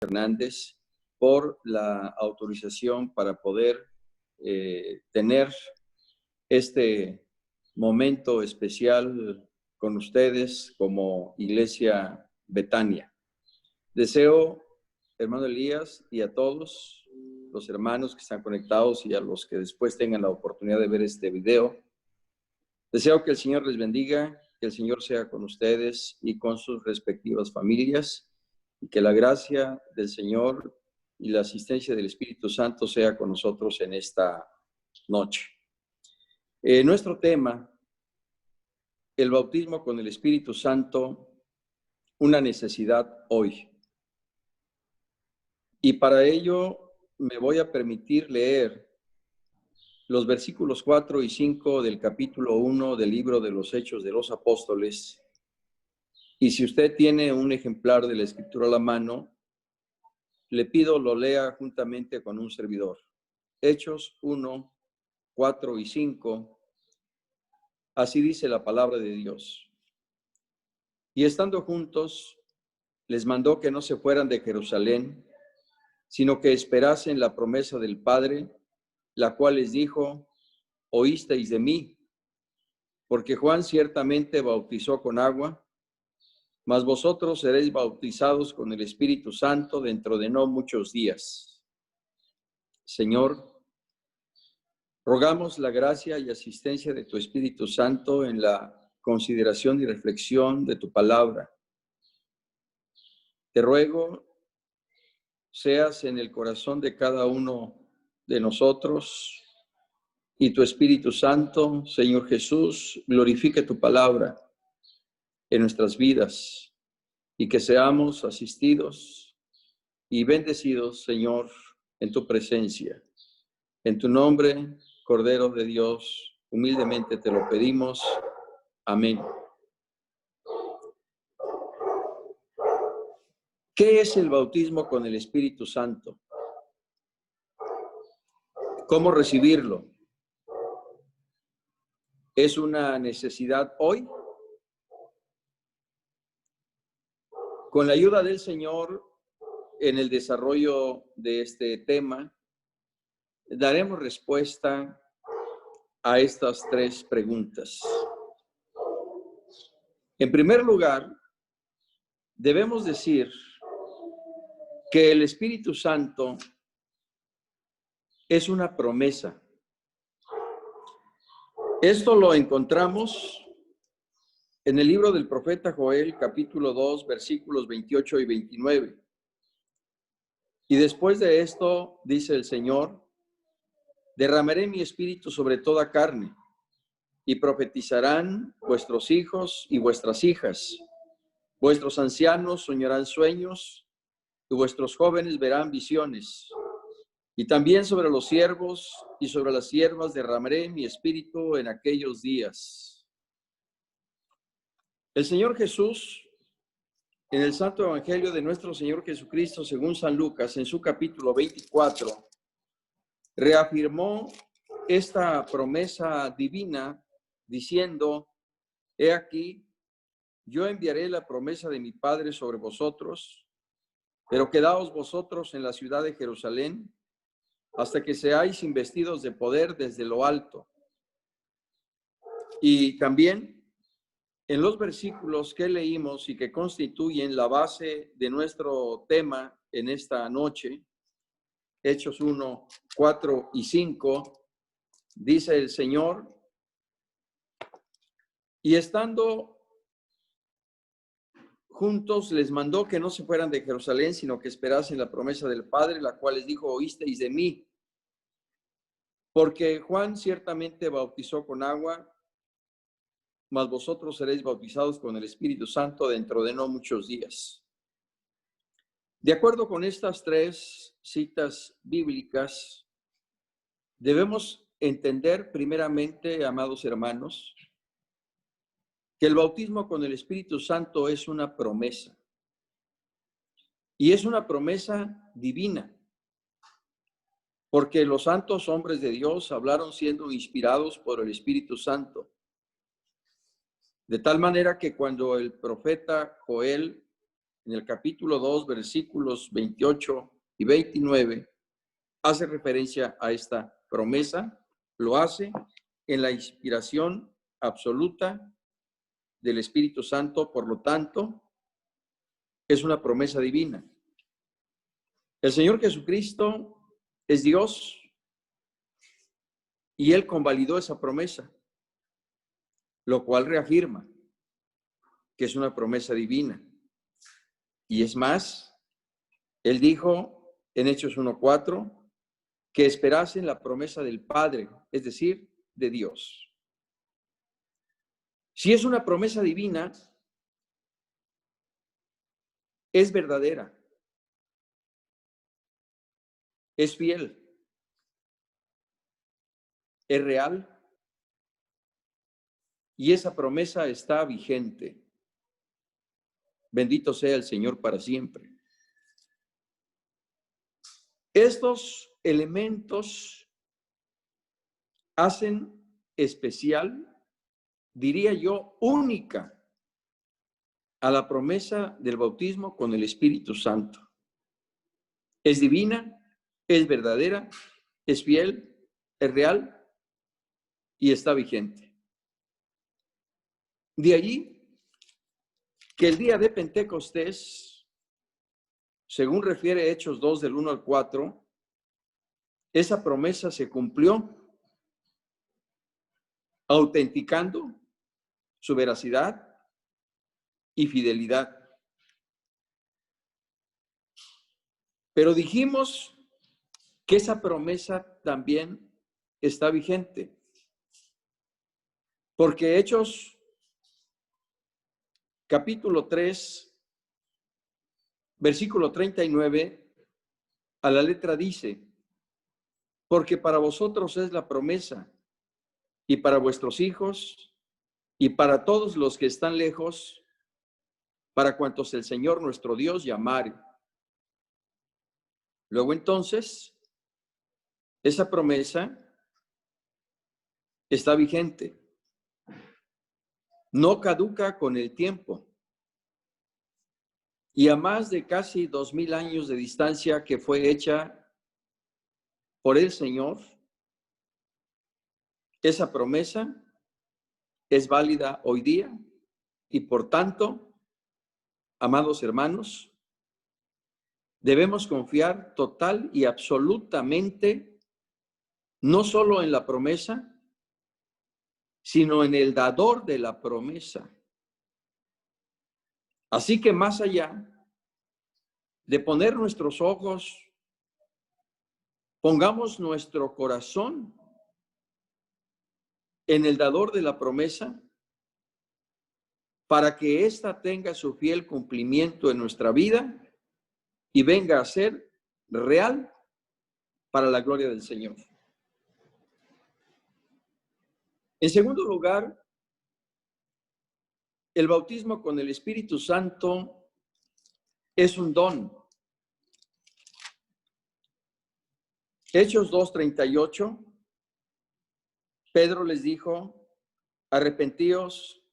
Hernández por la autorización para poder tener este momento especial con ustedes como Iglesia Betania. Deseo, hermano Elías, y a todos los hermanos que están conectados y a los que después tengan la oportunidad de ver este video, deseo que el Señor les bendiga, que el Señor sea con ustedes y con sus respectivas familias, y que la gracia del Señor y la asistencia del Espíritu Santo sea con nosotros en esta noche. Nuestro tema, el bautismo con el Espíritu Santo, una necesidad hoy. Y para ello me voy a permitir leer los versículos 4 y 5 del capítulo 1 del libro de los Hechos de los Apóstoles. Y si usted tiene un ejemplar de la Escritura a la mano, le pido lo lea juntamente con un servidor. Hechos 1, 4 y 5. Así dice la palabra de Dios. Y estando juntos, les mandó que no se fueran de Jerusalén, sino que esperasen la promesa del Padre, la cual les dijo: oísteis de mí, porque Juan ciertamente bautizó con agua, mas vosotros seréis bautizados con el Espíritu Santo dentro de no muchos días. Señor, rogamos la gracia y asistencia de tu Espíritu Santo en la consideración y reflexión de tu palabra. Te ruego seas en el corazón de cada uno de nosotros y tu Espíritu Santo, Señor Jesús, glorifique tu palabra en nuestras vidas y que seamos asistidos y bendecidos, Señor, en tu presencia. En tu nombre, Cordero de Dios, humildemente te lo pedimos. Amén. ¿Qué es el bautismo con el Espíritu Santo? ¿Cómo recibirlo? ¿Es una necesidad hoy? Con la ayuda del Señor en el desarrollo de este tema, daremos respuesta a estas tres preguntas. En primer lugar, debemos decir que el Espíritu Santo es una promesa. Esto lo encontramos en el libro del profeta Joel, capítulo 2, versículos 28 y 29. Y después de esto, dice el Señor: derramaré mi espíritu sobre toda carne, y profetizarán vuestros hijos y vuestras hijas. Vuestros ancianos soñarán sueños, y vuestros jóvenes verán visiones. Y también sobre los siervos y sobre las siervas derramaré mi espíritu en aquellos días. El Señor Jesús, en el Santo Evangelio de nuestro Señor Jesucristo, según San Lucas, en su capítulo 24, reafirmó esta promesa divina diciendo: he aquí, yo enviaré la promesa de mi Padre sobre vosotros, pero quedaos vosotros en la ciudad de Jerusalén hasta que seáis investidos de poder desde lo alto. Y también en los versículos que leímos y que constituyen la base de nuestro tema en esta noche, Hechos 1, 4 y 5, dice el Señor: y estando juntos les mandó que no se fueran de Jerusalén, sino que esperasen la promesa del Padre, la cual les dijo: oísteis de mí. Porque Juan ciertamente bautizó con agua, mas vosotros seréis bautizados con el Espíritu Santo dentro de no muchos días. De acuerdo con estas tres citas bíblicas, debemos entender primeramente, amados hermanos, que el bautismo con el Espíritu Santo es una promesa. Y es una promesa divina, porque los santos hombres de Dios hablaron siendo inspirados por el Espíritu Santo. De tal manera que cuando el profeta Joel en el capítulo 2, versículos 28 y 29, hace referencia a esta promesa. Lo hace en la inspiración absoluta del Espíritu Santo, por lo tanto, es una promesa divina. El Señor Jesucristo es Dios y Él convalidó esa promesa, lo cual reafirma que es una promesa divina. Y es más, Él dijo en Hechos 1:4 que esperasen la promesa del Padre, es decir, de Dios. Si es una promesa divina, es verdadera, es fiel, es real y esa promesa está vigente. Bendito sea el Señor para siempre. Estos elementos hacen especial, diría yo, única a la promesa del bautismo con el Espíritu Santo. Es divina, es verdadera, es fiel, es real y está vigente. De allí que el día de Pentecostés, según refiere Hechos 2 del 1 al 4, esa promesa se cumplió, autenticando su veracidad y fidelidad. Pero dijimos que esa promesa también está vigente, porque Hechos capítulo 3, versículo 39, a la letra dice: porque para vosotros es la promesa, y para vuestros hijos, y para todos los que están lejos, para cuantos el Señor nuestro Dios llamare. Luego entonces, esa promesa está vigente, no caduca con el tiempo. Y a más de casi 2000 años de distancia que fue hecha por el Señor, esa promesa es válida hoy día y por tanto, amados hermanos, debemos confiar total y absolutamente no solo en la promesa, sino en el dador de la promesa. Así que más allá de poner nuestros ojos, pongamos nuestro corazón en el dador de la promesa para que ésta tenga su fiel cumplimiento en nuestra vida y venga a ser real para la gloria del Señor. En segundo lugar, el bautismo con el Espíritu Santo es un don. Hechos 2:38, Pedro les dijo: arrepentíos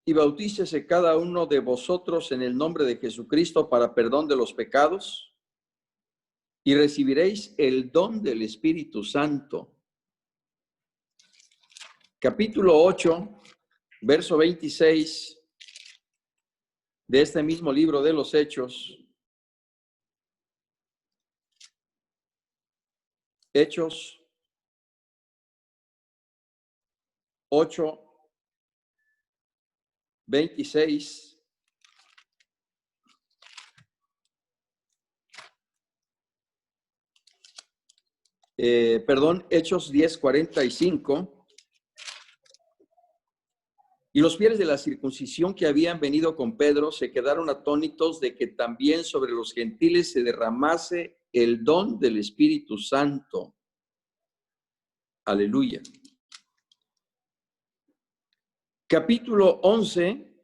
y bautícese cada uno de vosotros en el nombre de Jesucristo para perdón de los pecados, y recibiréis el don del Espíritu Santo. Capítulo 8, verso 26 de este mismo libro de los Hechos. Hechos 8, 26. Hechos 10, 45. Y los fieles de la circuncisión que habían venido con Pedro se quedaron atónitos de que también sobre los gentiles se derramase el don del Espíritu Santo. Aleluya. Capítulo 11,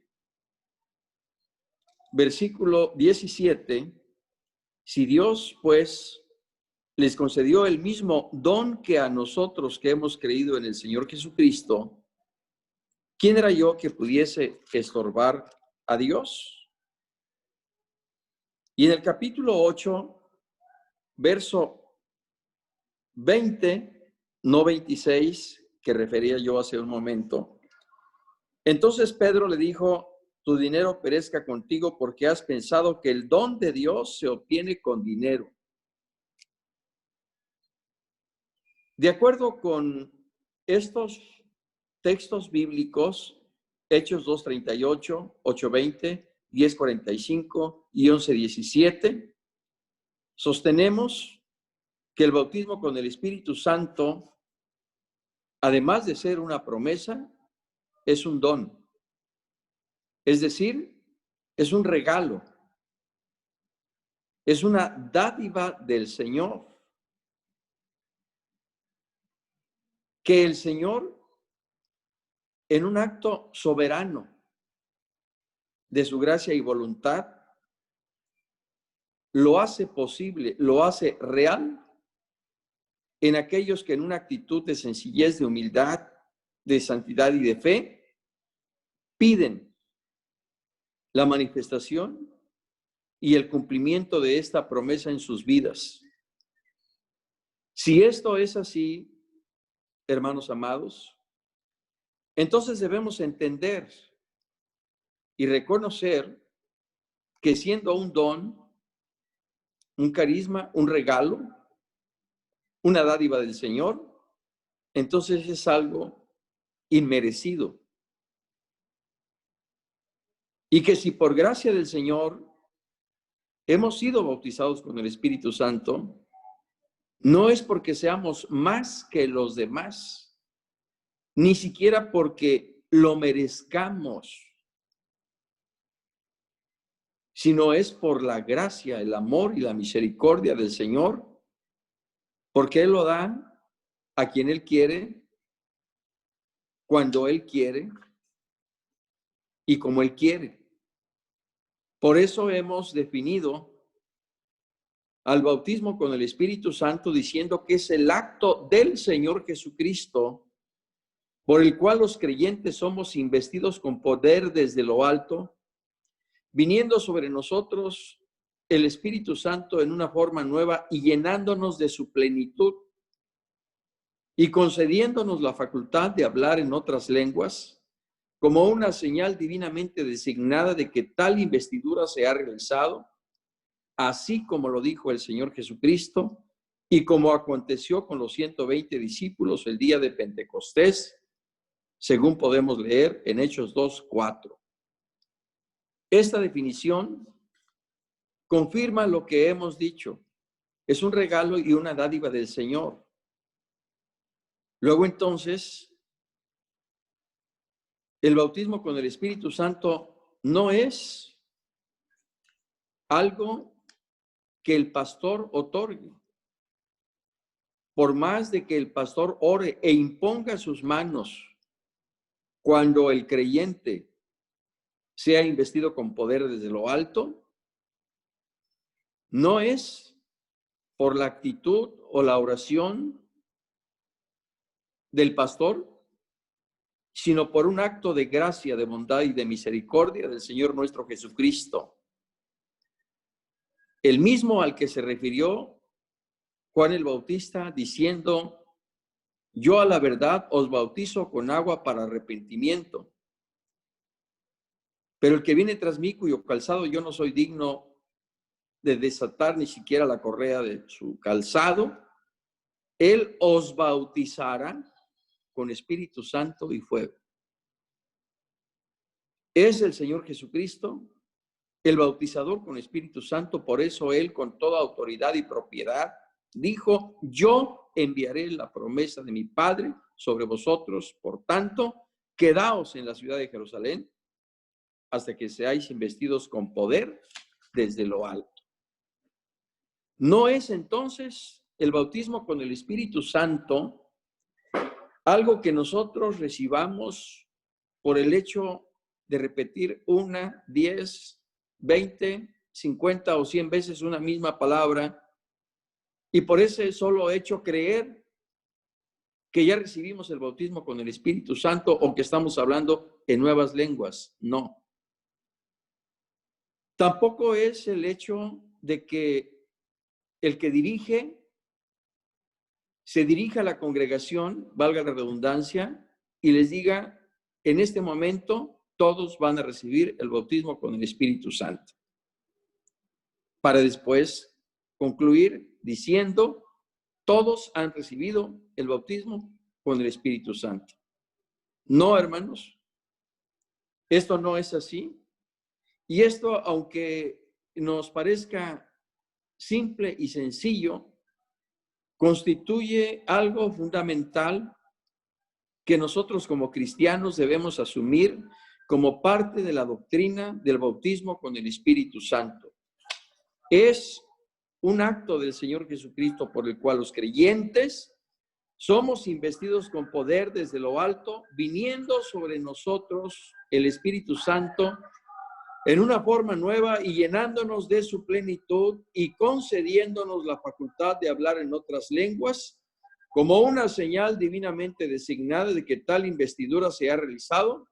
versículo 17. Si Dios, pues, les concedió el mismo don que a nosotros que hemos creído en el Señor Jesucristo, ¿quién era yo que pudiese estorbar a Dios? Y en el capítulo 8, verso 20, no 26, que refería yo hace un momento. Entonces Pedro le dijo, tu dinero perezca contigo porque has pensado que el don de Dios se obtiene con dinero. De acuerdo con estos textos bíblicos, Hechos 2:38, 8:20, 10:45 y 11:17, sostenemos que el bautismo con el Espíritu Santo, además de ser una promesa, es un don. Es decir, es un regalo. Es una dádiva del Señor. Que el Señor, en un acto soberano de su gracia y voluntad, lo hace posible, lo hace real en aquellos que en una actitud de sencillez, de humildad, de santidad y de fe, piden la manifestación y el cumplimiento de esta promesa en sus vidas. Si esto es así, hermanos amados, entonces debemos entender y reconocer que siendo un don, un carisma, un regalo, una dádiva del Señor, entonces es algo inmerecido. Y que si por gracia del Señor hemos sido bautizados con el Espíritu Santo, no es porque seamos más que los demás, ni siquiera porque lo merezcamos, sino es por la gracia, el amor y la misericordia del Señor, porque Él lo da a quien Él quiere, cuando Él quiere y como Él quiere. Por eso hemos definido al bautismo con el Espíritu Santo diciendo que es el acto del Señor Jesucristo por el cual los creyentes somos investidos con poder desde lo alto, viniendo sobre nosotros el Espíritu Santo en una forma nueva y llenándonos de su plenitud y concediéndonos la facultad de hablar en otras lenguas como una señal divinamente designada de que tal investidura se ha realizado, así como lo dijo el Señor Jesucristo y como aconteció con los 120 discípulos el día de Pentecostés, según podemos leer en Hechos 2:4. Esta definición confirma lo que hemos dicho. Es un regalo y una dádiva del Señor. Luego entonces, el bautismo con el Espíritu Santo no es algo que el pastor otorgue. Por más de que el pastor ore e imponga sus manos cuando el creyente sea investido con poder desde lo alto, no es por la actitud o la oración del pastor, sino por un acto de gracia, de bondad y de misericordia del Señor nuestro Jesucristo. El mismo al que se refirió Juan el Bautista diciendo, yo a la verdad os bautizo con agua para arrepentimiento, pero el que viene tras mí, cuyo calzado yo no soy digno de desatar ni siquiera la correa de su calzado, él os bautizará con Espíritu Santo y fuego. Es el Señor Jesucristo, el bautizador con Espíritu Santo, por eso él con toda autoridad y propiedad dijo, yo enviaré la promesa de mi Padre sobre vosotros, por tanto, quedaos en la ciudad de Jerusalén hasta que seáis investidos con poder desde lo alto. ¿No es entonces el bautismo con el Espíritu Santo algo que nosotros recibamos por el hecho de repetir 1, 10, 20, 50 o 100 veces una misma palabra y por ese solo hecho creer que ya recibimos el bautismo con el Espíritu Santo o que estamos hablando en nuevas lenguas? No. Tampoco es el hecho de que el que dirige se dirija a la congregación, valga la redundancia, y les diga, en este momento todos van a recibir el bautismo con el Espíritu Santo, para después concluir diciendo, todos han recibido el bautismo con el Espíritu Santo. No, hermanos, esto no es así. Y esto, aunque nos parezca simple y sencillo, constituye algo fundamental que nosotros como cristianos debemos asumir como parte de la doctrina del bautismo con el Espíritu Santo. Es un acto del Señor Jesucristo por el cual los creyentes somos investidos con poder desde lo alto, viniendo sobre nosotros el Espíritu Santo en una forma nueva y llenándonos de su plenitud y concediéndonos la facultad de hablar en otras lenguas, como una señal divinamente designada de que tal investidura se ha realizado,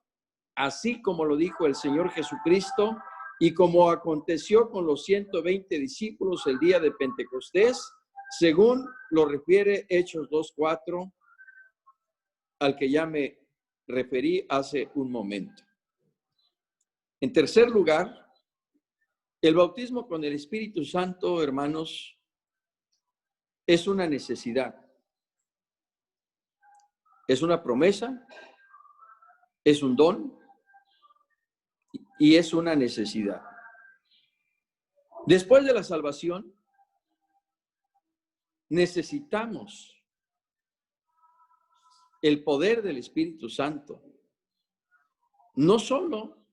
así como lo dijo el Señor Jesucristo y como aconteció con los 120 discípulos el día de Pentecostés, según lo refiere Hechos 2:4, al que ya me referí hace un momento. En tercer lugar, el bautismo con el Espíritu Santo, hermanos, es una necesidad. Es una promesa, es un don y es una necesidad. Después de la salvación, necesitamos el poder del Espíritu Santo, no solo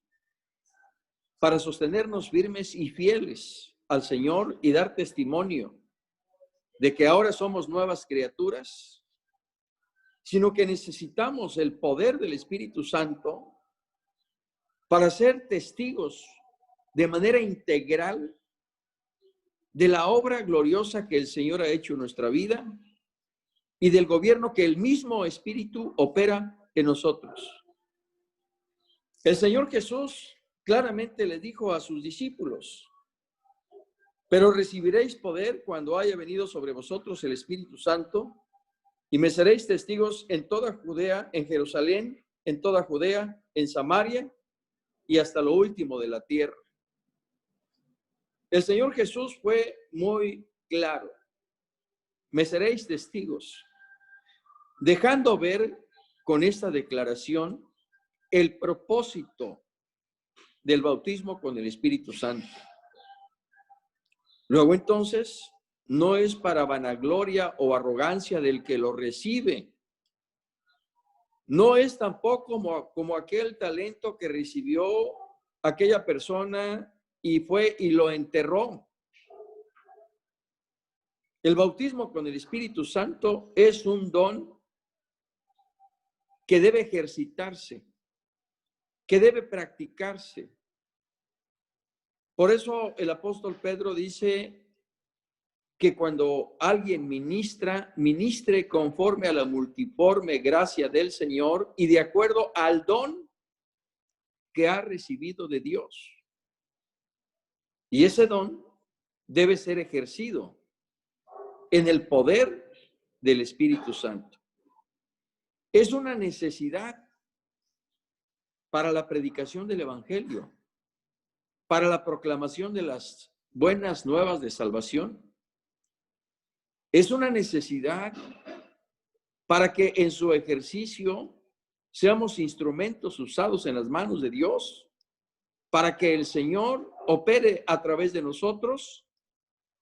para sostenernos firmes y fieles al Señor y dar testimonio de que ahora somos nuevas criaturas, sino que necesitamos el poder del Espíritu Santo para ser testigos de manera integral de la obra gloriosa que el Señor ha hecho en nuestra vida y del gobierno que el mismo Espíritu opera en nosotros. El Señor Jesús claramente le dijo a sus discípulos, pero recibiréis poder cuando haya venido sobre vosotros el Espíritu Santo y me seréis testigos en toda Judea, en Jerusalén, en toda Judea, en Samaria y hasta lo último de la tierra. El Señor Jesús fue muy claro. Me seréis testigos, dejando ver con esta declaración el propósito del bautismo con el Espíritu Santo. Luego entonces, no es para vanagloria o arrogancia del que lo recibe. No es tampoco como aquel talento que recibió aquella persona y fue y lo enterró. El bautismo con el Espíritu Santo es un don que debe ejercitarse, que debe practicarse. Por eso el apóstol Pedro dice que cuando alguien ministre conforme a la multiforme gracia del Señor y de acuerdo al don que ha recibido de Dios. Y ese don debe ser ejercido en el poder del Espíritu Santo. Es una necesidad para la predicación del Evangelio, para la proclamación de las buenas nuevas de salvación. Es una necesidad para que en su ejercicio seamos instrumentos usados en las manos de Dios, para que el Señor opere a través de nosotros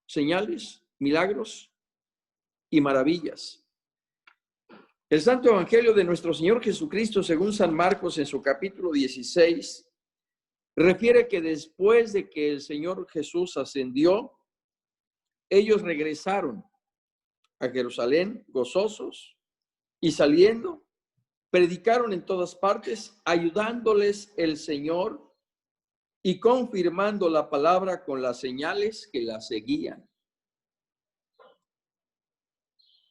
señales, milagros y maravillas. El Santo Evangelio de nuestro Señor Jesucristo, según San Marcos en su capítulo 16, refiere que después de que el Señor Jesús ascendió, ellos regresaron a Jerusalén gozosos y saliendo, predicaron en todas partes, ayudándoles el Señor y confirmando la palabra con las señales que la seguían.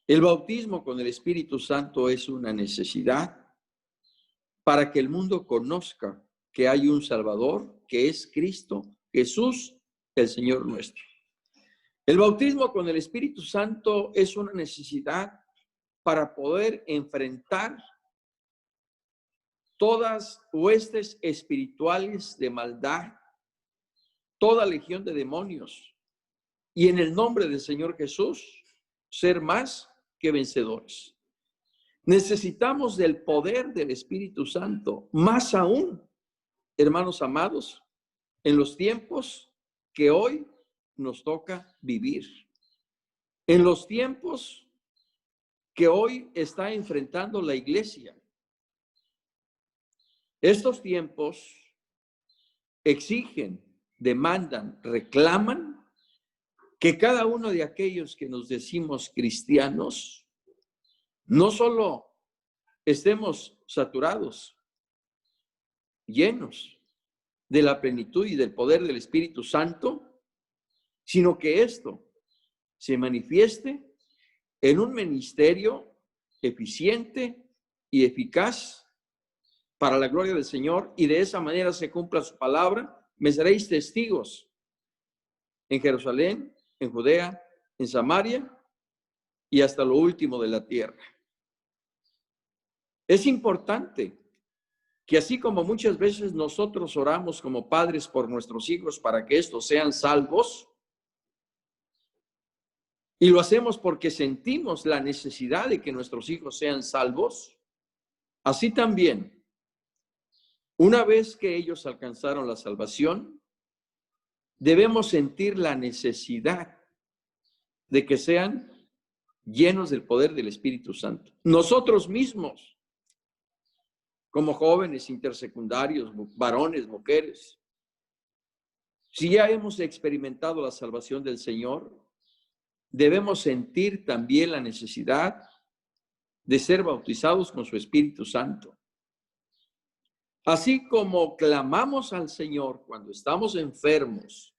El bautismo con el Espíritu Santo es una necesidad para que el mundo conozca que hay un Salvador, que es Cristo Jesús, el Señor nuestro. El bautismo con el Espíritu Santo es una necesidad para poder enfrentar todas huestes espirituales de maldad, toda legión de demonios, y en el nombre del Señor Jesús, ser más que vencedores. Necesitamos del poder del Espíritu Santo, más aún, hermanos amados, en los tiempos que hoy nos toca vivir. En los tiempos que hoy está enfrentando la iglesia. Estos tiempos exigen, demandan, reclaman que cada uno de aquellos que nos decimos cristianos no solo estemos saturados, llenos de la plenitud y del poder del Espíritu Santo, sino que esto se manifieste en un ministerio eficiente y eficaz para la gloria del Señor, y de esa manera se cumpla su palabra. Me seréis testigos en Jerusalén, en Judea, en Samaria y hasta lo último de la tierra. Es importante que así como muchas veces nosotros oramos como padres por nuestros hijos para que estos sean salvos, y lo hacemos porque sentimos la necesidad de que nuestros hijos sean salvos, así también, una vez que ellos alcanzaron la salvación, debemos sentir la necesidad de que sean llenos del poder del Espíritu Santo. Nosotros mismos, como jóvenes, intersecundarios, varones, mujeres, si ya hemos experimentado la salvación del Señor, debemos sentir también la necesidad de ser bautizados con su Espíritu Santo. Así como clamamos al Señor cuando estamos enfermos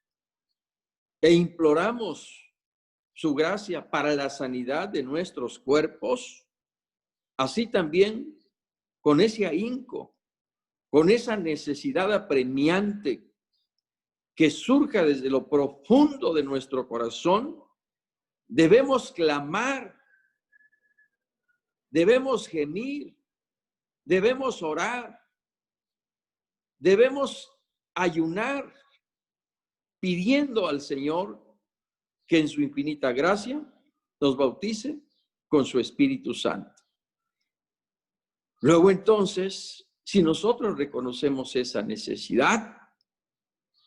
e imploramos su gracia para la sanidad de nuestros cuerpos, así también con ese ahínco, con esa necesidad apremiante que surja desde lo profundo de nuestro corazón, debemos clamar, debemos gemir, debemos orar, debemos ayunar, pidiendo al Señor que en su infinita gracia nos bautice con su Espíritu Santo. Luego entonces, si nosotros reconocemos esa necesidad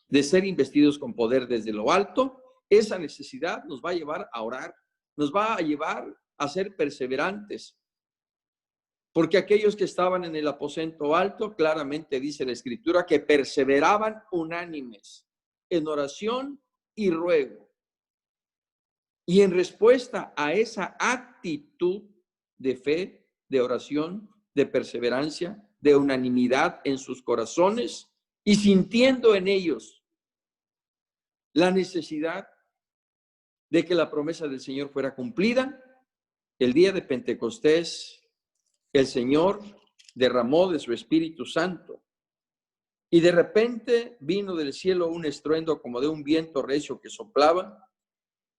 de ser investidos con poder desde lo alto, esa necesidad nos va a llevar a orar, nos va a llevar a ser perseverantes. Porque aquellos que estaban en el aposento alto, claramente dice la Escritura, que perseveraban unánimes en oración y ruego. Y en respuesta a esa actitud de fe, de oración, de perseverancia, de unanimidad en sus corazones y sintiendo en ellos la necesidad de que la promesa del Señor fuera cumplida, el día de Pentecostés, el Señor derramó de su Espíritu Santo y de repente vino del cielo un estruendo como de un viento recio que soplaba,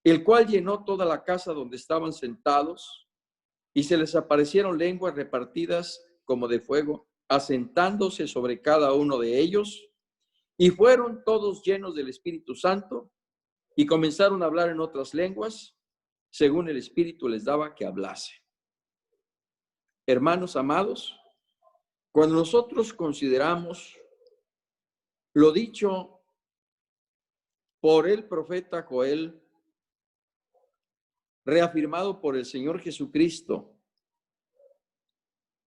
el cual llenó toda la casa donde estaban sentados, y se les aparecieron lenguas repartidas como de fuego, asentándose sobre cada uno de ellos, y fueron todos llenos del Espíritu Santo y comenzaron a hablar en otras lenguas, según el Espíritu les daba que hablase. Hermanos amados, cuando nosotros consideramos lo dicho por el profeta Joel, reafirmado por el Señor Jesucristo,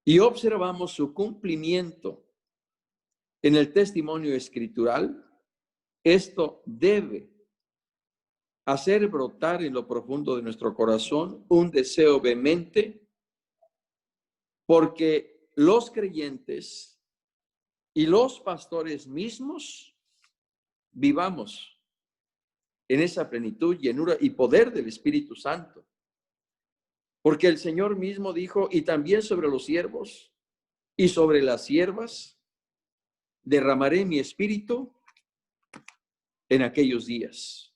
y observamos su cumplimiento en el testimonio escritural, esto debe hacer brotar en lo profundo de nuestro corazón un deseo vehemente, porque los creyentes y los pastores mismos vivamos en esa plenitud, llenura y poder del Espíritu Santo. Porque el Señor mismo dijo, y también sobre los siervos y sobre las siervas derramaré mi espíritu en aquellos días.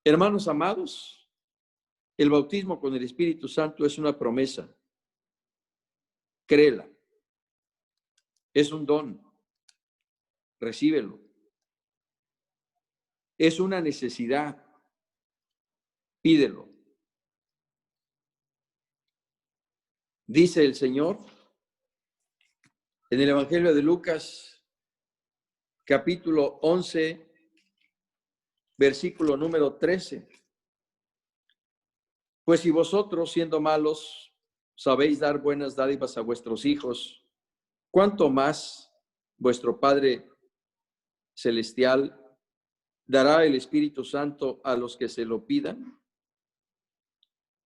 Hermanos amados, el bautismo con el Espíritu Santo es una promesa. Créela. Es un don. Recíbelo. Es una necesidad. Pídelo. Dice el Señor en el Evangelio de Lucas, capítulo 11, versículo número 13. Pues si vosotros, siendo malos, sabéis dar buenas dádivas a vuestros hijos, ¿cuánto más vuestro Padre Celestial dará el Espíritu Santo a los que se lo pidan?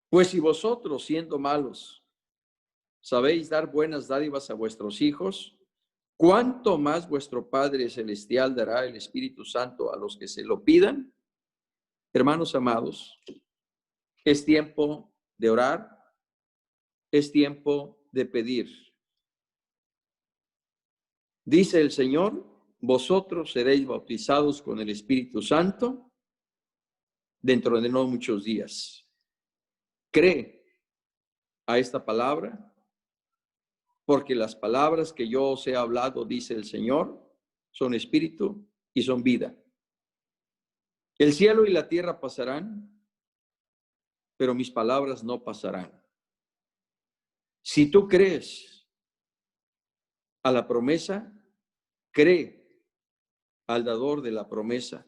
Pues si vosotros, siendo malos, sabéis dar buenas dádivas a vuestros hijos, ¿cuánto más vuestro Padre Celestial dará el Espíritu Santo a los que se lo pidan? Hermanos amados, es tiempo de orar, es tiempo de pedir. Dice el Señor, vosotros seréis bautizados con el Espíritu Santo dentro de no muchos días. Cree a esta palabra, porque las palabras que yo os he hablado, dice el Señor, son espíritu y son vida. El cielo y la tierra pasarán, pero mis palabras no pasarán. Si tú crees a la promesa, cree al dador de la promesa.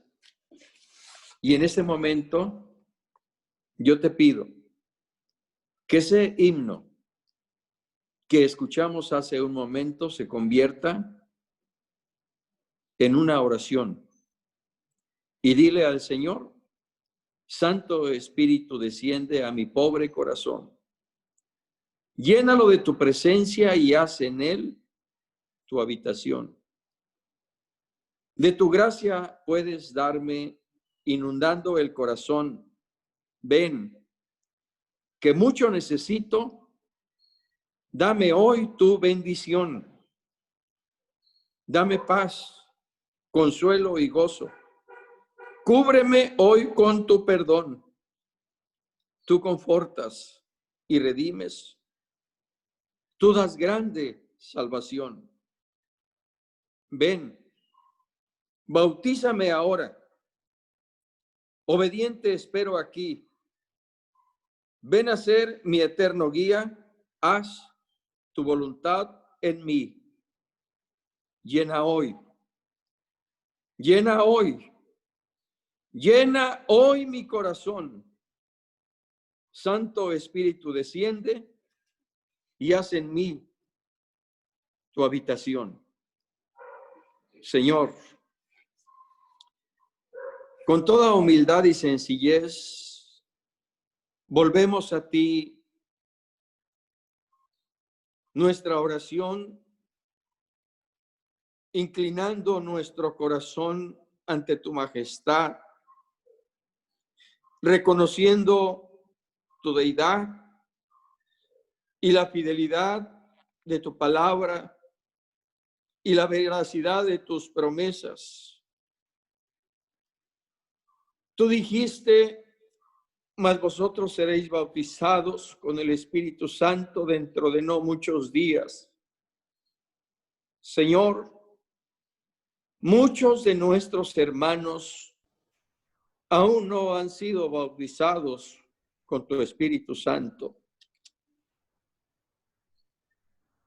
Y en este momento, yo te pido que ese himno que escuchamos hace un momento se convierta en una oración. Y dile al Señor, Santo Espíritu, desciende a mi pobre corazón. Llénalo de tu presencia y haz en él tu habitación. De tu gracia puedes darme, inundando el corazón. Ven, que mucho necesito. Dame hoy tu bendición. Dame paz, consuelo y gozo. Cúbreme hoy con tu perdón. Tú confortas y redimes. Tú das grande salvación. Ven, bautízame ahora. Obediente espero aquí. Ven a ser mi eterno guía. Haz tu voluntad en mí. Llena hoy. Llena hoy. Llena hoy mi corazón. Santo Espíritu, desciende y haz en mí tu habitación. Señor, con toda humildad y sencillez, volvemos a ti nuestra oración, inclinando nuestro corazón ante tu majestad, reconociendo tu deidad y la fidelidad de tu palabra y la veracidad de tus promesas. Tú dijiste, mas vosotros seréis bautizados con el Espíritu Santo dentro de no muchos días. Señor, muchos de nuestros hermanos aún no han sido bautizados con tu Espíritu Santo.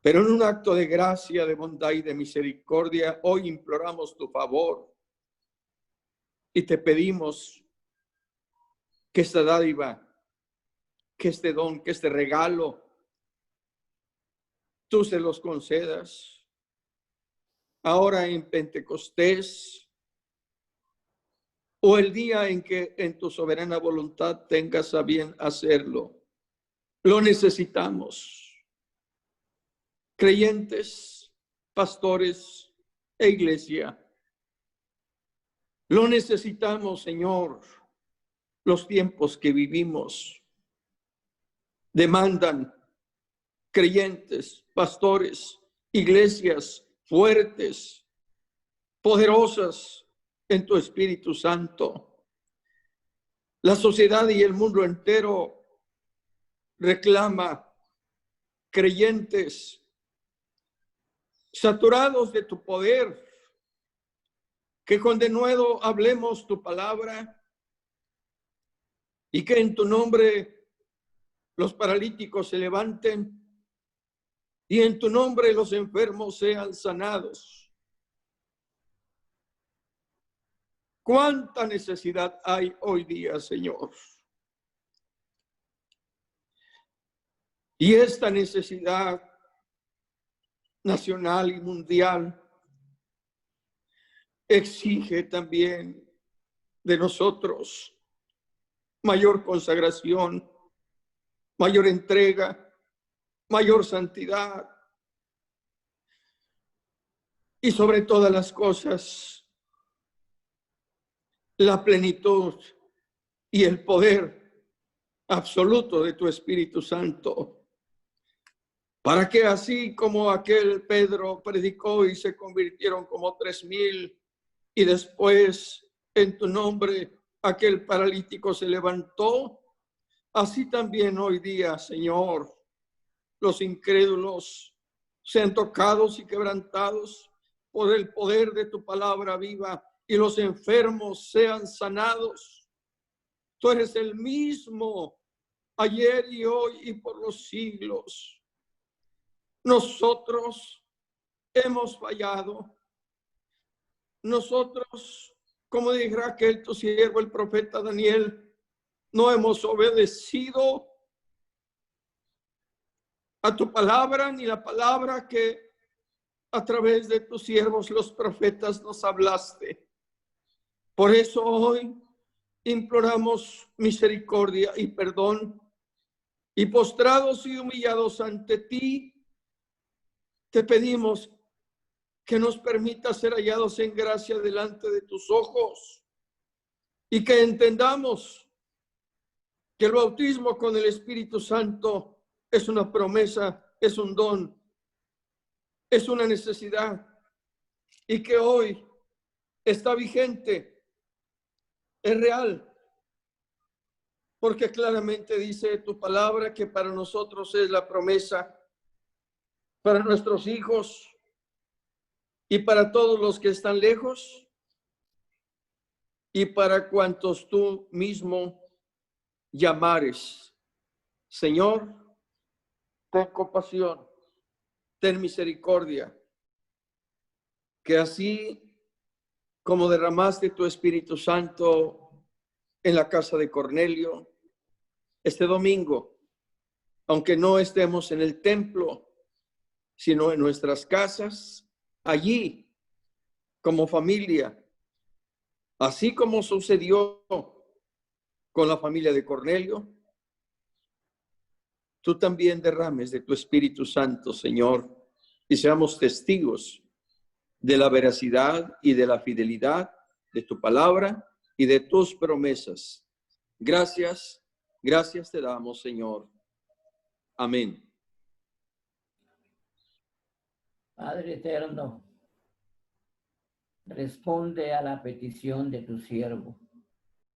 Pero en un acto de gracia, de bondad y de misericordia, hoy imploramos tu favor y te pedimos que esta dádiva, que este don, que este regalo, tú se los concedas. Ahora en Pentecostés o el día en que en tu soberana voluntad tengas a bien hacerlo. Lo necesitamos. Creyentes, pastores e iglesia. Lo necesitamos, Señor. Los tiempos que vivimos demandan creyentes, pastores, iglesias fuertes, poderosas, en tu Espíritu Santo. La sociedad y el mundo entero reclama creyentes saturados de tu poder, que con denuedo hablemos tu palabra y que en tu nombre los paralíticos se levanten y en tu nombre los enfermos sean sanados. ¿Cuánta necesidad hay hoy día, Señor? Y esta necesidad nacional y mundial exige también de nosotros mayor consagración, mayor entrega, mayor santidad y sobre todas las cosas, la plenitud y el poder absoluto de tu Espíritu Santo. Para que así como aquel Pedro predicó y se convirtieron como 3,000 y después en tu nombre aquel paralítico se levantó, así también hoy día, Señor, los incrédulos sean tocados y quebrantados por el poder de tu palabra viva y los enfermos sean sanados. Tú eres el mismo ayer y hoy y por los siglos. Nosotros hemos fallado. Nosotros, como dijera aquel tu siervo, el profeta Daniel, no hemos obedecido a tu palabra ni la palabra que a través de tus siervos los profetas nos hablaste. Por eso hoy imploramos misericordia y perdón y postrados y humillados ante ti, te pedimos que nos permita ser hallados en gracia delante de tus ojos y que entendamos que el bautismo con el Espíritu Santo es una promesa, es un don, es una necesidad y que hoy está vigente, es real, porque claramente dice tu palabra que para nosotros es la promesa, para nuestros hijos y para todos los que están lejos y para cuantos tú mismo llamares. Señor, ten compasión, ten misericordia, que así como derramaste tu Espíritu Santo en la casa de Cornelio, este domingo, aunque no estemos en el templo, sino en nuestras casas, allí, como familia, así como sucedió con la familia de Cornelio, tú también derrames de tu Espíritu Santo, Señor, y seamos testigos de la veracidad y de la fidelidad de tu palabra y de tus promesas. Gracias, gracias te damos, Señor. Amén. Padre eterno, responde a la petición de tu siervo.